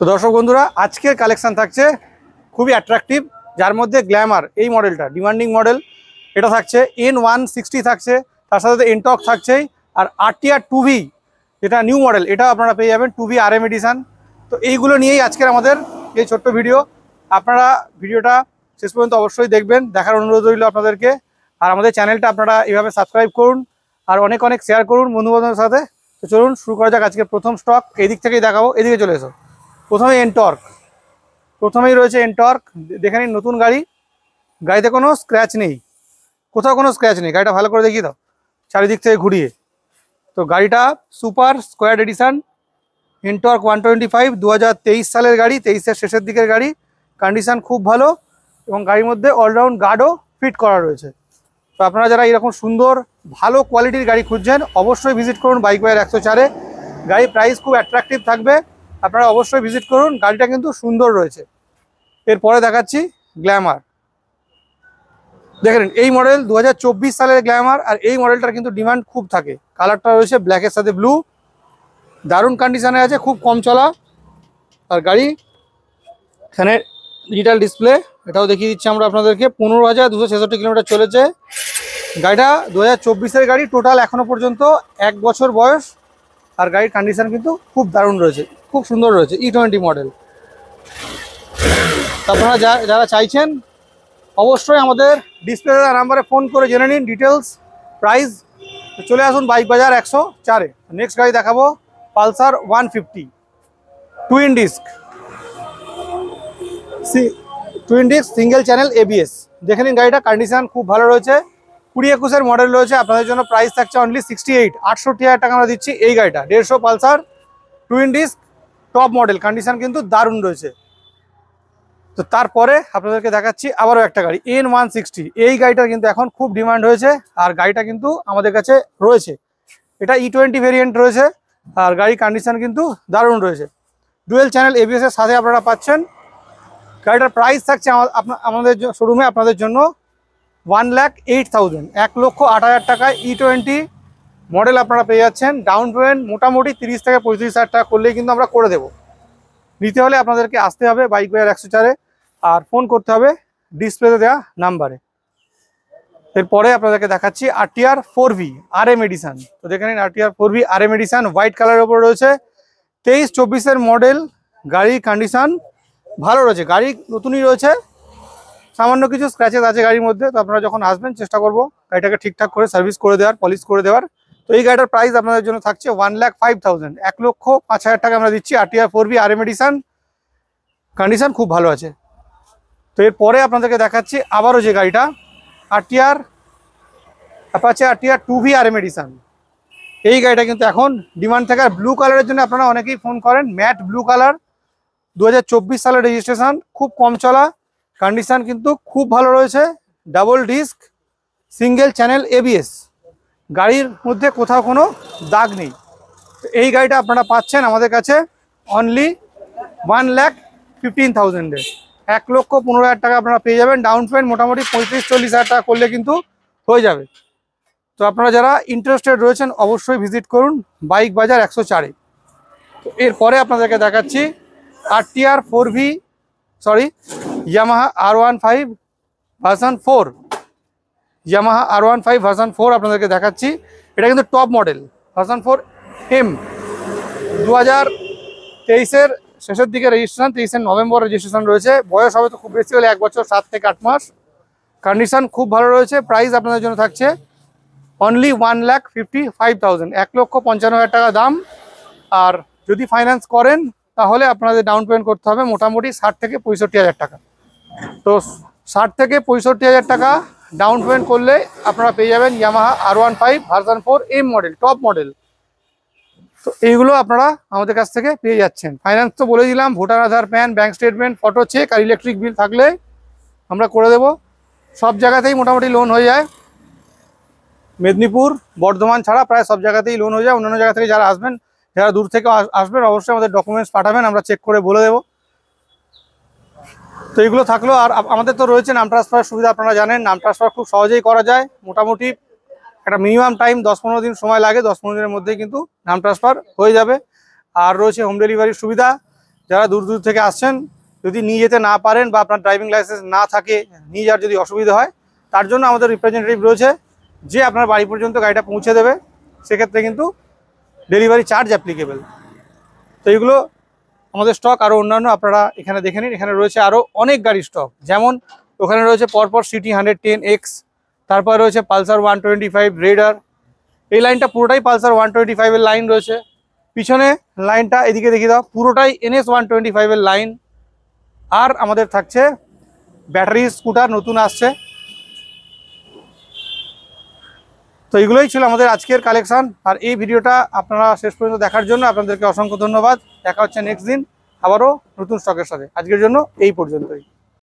তো দর্শক বন্ধুরা, আজকের কালেকশন থাকছে খুবই অ্যাট্রাকটিভ, যার মধ্যে গ্ল্যামার এই মডেলটা ডিমান্ডিং মডেল, এটা থাকছে N160 থাকছে, তার সাথে এনটক থাকছেই। আর RTR 2V যেটা নিউ মডেল, এটা আপনারা পেয়ে যাবেন 2V RM এডিশন। তো এইগুলো নিয়েই আজকের আমাদের এই ছোট্ট ভিডিও। আপনারা ভিডিওটা শেষ পর্যন্ত অবশ্যই দেখবেন, দেখার অনুরোধ রইল আপনাদেরকে। আর আমাদের চ্যানেলটা আপনারা এইভাবে সাবস্ক্রাইব করুন আর অনেক অনেক শেয়ার করুন বন্ধুবান্ধবের সাথে। তো চলুন শুরু করা যাক আজকের প্রথম স্টক। এই দিক থেকেই দেখাবো, এদিকে চলে এসো। প্রথমে এনটর্ক, প্রথমেই রয়েছে এনটর্ক। দেখে নিন নতুন গাড়ি, গাড়িতে কোনো স্ক্র্যাচ নেই, কোথাও কোনো স্ক্র্যাচ নেই। গাড়িটা ভালো করে দেখিয়ে দাও চারিদিক থেকে ঘুরিয়ে। তো গাড়িটা সুপার স্কোয়াড এডিশন এনটর্ক 125, 2023 সালের গাড়ি, 23-এর শেষের দিকের গাড়ি। কন্ডিশন খুব ভালো এবং গাড়ির মধ্যে অলরাউন্ড গার্ডও ফিট করা রয়েছে। তো আপনারা যারা এরকম সুন্দর ভালো কোয়ালিটির গাড়ি খুঁজছেন অবশ্যই ভিজিট করুন বাইক বাজার 104-এ। গাড়ির প্রাইস খুব অ্যাট্রাকটিভ থাকবে, আপনারা অবশ্যই ভিজিট করুন। গাড়িটা কিন্তু সুন্দর রয়েছে। এরপরে দেখাচ্ছি গ্ল্যামার। দেখেন এই মডেল 2024 সালের গ্ল্যামার, আর এই মডেলটার কিন্তু ডিমান্ড খুব থাকে। কালারটা রয়েছে ব্ল্যাকের সাথে ব্লু, দারুণ কন্ডিশনে আছে, খুব কম চলা। আর গাড়ি এখানে ডিজিটাল ডিসপ্লে, এটাও দেখিয়ে দিচ্ছি আমরা আপনাদেরকে। 15,266 কিলোমিটার চলেছে। গাড়িটা 2024-এর গাড়ি, টোটাল এখনো পর্যন্ত 1 বছর বয়স। আর গাড়ির কন্ডিশন কিন্তু খুব দারুণ রয়েছে, খুব সুন্দর রয়েছে। E20 model. আপনারা যারা চাইছেন অবশ্যই আমাদের ডিসপ্লে নাম্বারে ফোন করে জেনে নিন ডিটেলস, প্রাইস। চলে আসুন বাইক বাজার 104-এ। নেক্সট গাড়ি দেখাবো Pulsar 150 twin disk, single channel ABS। দেখে নিন গাড়িটা কন্ডিশন খুব ভালো রয়েছে। 20-21-এর মডেল রয়েছে। আপনাদের জন্য প্রাইস থাকছে অনলি 68,000 টাকা আমরা দিচ্ছি এই গাড়িটা। 150 Pulsar twin disk top model, condition কিন্তু দারুণ রয়েছে। তো তারপরে আপনাদেরকে দেখাচ্ছি আবারও একটা গাড়ি N160। এই গাড়িটার কিন্তু এখন খুব ডিমান্ড হয়েছে, আর গাড়িটা কিন্তু আমাদের কাছে রয়েছে। এটা E20 ভেরিয়েন্ট রয়েছে, আর গাড়ির কন্ডিশন কিন্তু দারুণ রয়েছে। ডুয়েল চ্যানেল ABS এর সাথে আপনারা পাচ্ছেন। গাড়িটার প্রাইস থাকছে আমাদের শোরুমে আপনাদের জন্য 1,08,000, 1,08,000 টাকায় E20 মডেল আপনারা পেয়ে যাচ্ছেন। ডাউন পেমেন্ট মোটামুটি 30 থেকে 35,000 টাকা করলেই কিন্তু আমরা করে দেবো। নিতে হলে আপনাদেরকে আসতে হবে বাইক বাজার 104-এ, আর ফোন করতে হবে ডিসপ্লেতে দেওয়া নাম্বারে। এরপরে আপনাদেরকে দেখাচ্ছি RTR 4V RM এডিশন। তো দেখে নিন RTR 4V RM addition, white কালারের ওপর রয়েছে। 23-24-এর মডেল। গাড়ির কন্ডিশন ভালো রয়েছে, গাড়ি নতুনই রয়েছে, সামান্য কিছু স্ক্র্যাচেস আছে গাড়ির মধ্যে। তো আপনারা যখন আসবেন চেষ্টা করবো গাড়িটাকে ঠিকঠাক করে সার্ভিস করে দেওয়ার, পলিশ করে দেওয়ার। তো এই গাড়িটার প্রাইস আপনাদের জন্য থাকছে 1,05,000, 1,05,000 টাকা আমরা দিচ্ছি। RTR 4V RM addition, condition খুব ভালো আছে। তো এরপরে আপনাদেরকে দেখাচ্ছি আবারও যে গাড়িটা Apache RTR 2V RM addition. এই গাড়িটা কিন্তু এখন ডিমান্ড থাকে। আর ব্লু কালারের জন্য আপনারা অনেকেই ফোন করেন, ম্যাট ব্লু কালার, 2024 সালের রেজিস্ট্রেশন, খুব কম চলা, কন্ডিশন কিন্তু খুব ভালো রয়েছে। Double disc single channel ABS, গাড়ির মধ্যে কোথাও কোনো দাগ নেই। এই গাড়িটা আপনারা পাচ্ছেন আমাদের কাছে অনলি 1,15,000-এ, 1,15,000 টাকা আপনারা পেয়ে যাবেন। ডাউন পেমেন্ট মোটামুটি 35-40,000 টাকা করলে কিন্তু হয়ে যাবে। তো আপনারা যারা ইন্টারেস্টেড রয়েছেন অবশ্যই ভিজিট করুন বাইক বাজার 104-এ। তো এরপরে আপনাদেরকে দেখাচ্ছি RTR 4V Yamaha R15 version 4, Yamaha R15 version 4 আপনাদেরকে দেখাচ্ছি। এটা কিন্তু টপ মডেল ভার্সন 4M, 2023-এর শেষের দিকে রেজিস্ট্রেশন, 23 নভেম্বর রেজিস্ট্রেশন রয়েছে। বয়স হবে তো খুব বেশি হলে 1 বছর 7 থেকে 8 মাস। কন্ডিশন খুব ভালো রয়েছে। প্রাইস আপনাদের জন্য থাকছে অনলি 1,55,000, 1,55,000 টাকা দাম। আর যদি ফাইন্যান্স করেন তাহলে আপনাদের ডাউন পেমেন্ট করতে হবে মোটামুটি 60 থেকে 65,000 টাকা। তো 60 থেকে 65,000 টাকা ডাউন পেমেন্ট করলে আপনারা পেয়ে যাবেন Yamaha R15 version 4M model, top model. তো এইগুলো আপনারা আমাদের কাছ থেকে পেয়ে যাচ্ছেন। ফাইন্যান্স তো বলে দিলাম, voter Aadhaar, PAN, bank statement, photo check আর ইলেকট্রিক বিল থাকলে আমরা করে দেব। সব জায়গাতেই মোটামুটি লোন হয়ে যায়, মেদিনীপুর বর্ধমান ছাড়া প্রায় সব জায়গাতেই লোন হয়ে যায়। অন্যান্য জায়গা থেকে যারা আসবেন, যারা দূর থেকে আসবেন অবশ্যই আমাদের ডকুমেন্টস পাঠাবেন, আমরা চেক করে বলে দেবো। তো এইগুলো থাকলো। আর আমাদের তো রয়েছে নাম ট্রান্সফারের সুবিধা, আপনারা জানেন নাম ট্রান্সফার খুব সহজেই করা যায়। মোটামুটি একটা মিনিমাম টাইম 10-15 দিন সময় লাগে, 10-15 দিনের মধ্যেই কিন্তু নাম ট্রান্সফার হয়ে যাবে। আর রয়েছে হোম ডেলিভারির সুবিধা। যারা দূর দূর থেকে আসছেন, যদি নিয়ে যেতে না পারেন বা আপনার ড্রাইভিং লাইসেন্স না থাকে, নিয়ে যাওয়ার যদি অসুবিধা হয়, তার জন্য আমাদের রিপ্রেজেন্টেটিভ রয়েছে যে আপনার বাড়ি পর্যন্ত গাড়িটা পৌঁছে দেবে। সেক্ষেত্রে কিন্তু ডেলিভারি চার্জ অ্যাপ্লিকেবল। তো এইগুলো আমাদের স্টক, আরও অন্যান্য আপনারা এখানে দেখে নিন। এখানে রয়েছে আরও অনেক গাড়ির স্টক, যেমন ওখানে রয়েছে পরপর সিটি 110X, তারপর রয়েছে পালসার 125 রেডার। এই লাইনটা পুরোটাই পালসার 125-এর লাইন রয়েছে। পিছনে লাইনটা এদিকে দেখিয়ে দাও, পুরোটাই NS 125-এর লাইন। আর আমাদের থাকছে ব্যাটারি স্কুটার নতুন আসছে। তো এইগুলোই ছিল আমাদের আজকের কালেকশন। আর এই ভিডিওটা আপনারা শেষ পর্যন্ত দেখার জন্য আপনাদেরকে অসংখ্য ধন্যবাদ। দেখা হচ্ছে নেক্সট দিন আবারও নতুন স্টকের সাথে। আজকের জন্য এই পর্যন্তই।